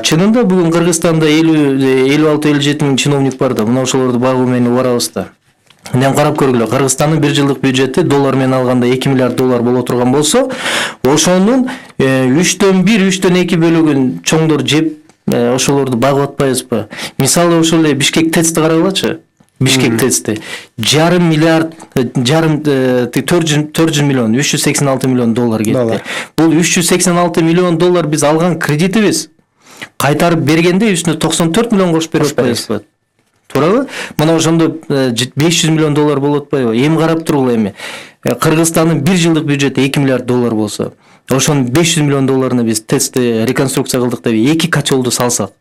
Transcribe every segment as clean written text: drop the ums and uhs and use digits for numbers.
Чынында бүгүн Кыргызстанда 56-57 миң чиновник бар да, мына ошолорду багуу менен барабыз да. Эми карап көргүлө, Кыргызстандын бир жылдык бюджети доллар менен алганда 2 миллиард доллар боло турган болсо, ошонун 3/1, 3/2 бөлүгүн чоңдор жеп, ошолорду багып атпайбызбы? Мисалы ошол эле Бишкек ТЭЦти карагылачы. Бишкек ТЭЦти жарым миллиард, 400 миллион, 386 миллион доллар кетти. Бул 386 миллион доллар биз алган кредитибиз. Кайтарып бергенде үстүнө 94 миллион кошуп берип атпайбызбы? Туурабы? Мына ошондо 500 миллион доллар болуп атпайбы? Эми карап тургула эми. Кыргызстандын бир жылдык бюджети 2 миллиард доллар болсо, ошонун 500 миллион долларына биз ТЭЦти реконструкция кылдык деп 2 котелду салсак.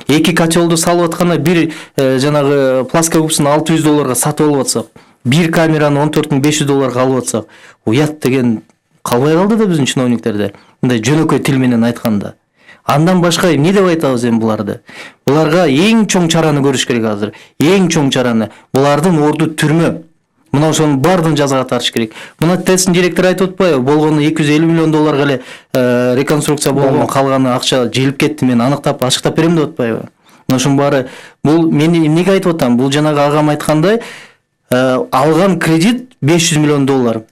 2 котелду салып атканда бир жанагы плоскогубсын 600 долларга сатып алып атсак, бир камераны 14.500 долларга алып атсак, уят деген калбай калды да биздин чиновниктерде. Мындай жөнөкөй тил менен айтканда. Андан башка эмне деп айтабыз эми буларды? Буларга эң чоң чараны көрүш керек азыр. Эң чоң чараны. Булардын орду түрмө. Мына ошонун баардыгын жазага тартыш керек. Мына ТЭЦтин директору айтып атпайбы? Болгону 250 миллион долларга эле реконструкция болгон, калганы акча желип кетти, мен аныктап, ачыктап берем деп атпайбы? Мына ошонун баары, бул мен эмнеге айтып атам? Бул жанагы агам айткандай, алган кредит 500 миллион доллар.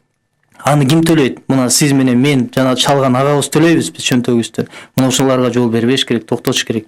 Аны ким төлөйт? Мына сиз менен мен жана чалган агабыз төлөйбүз биз чөнтөгүбүздү. Мына ошолорго жол бербеш керек, токтотуш керек.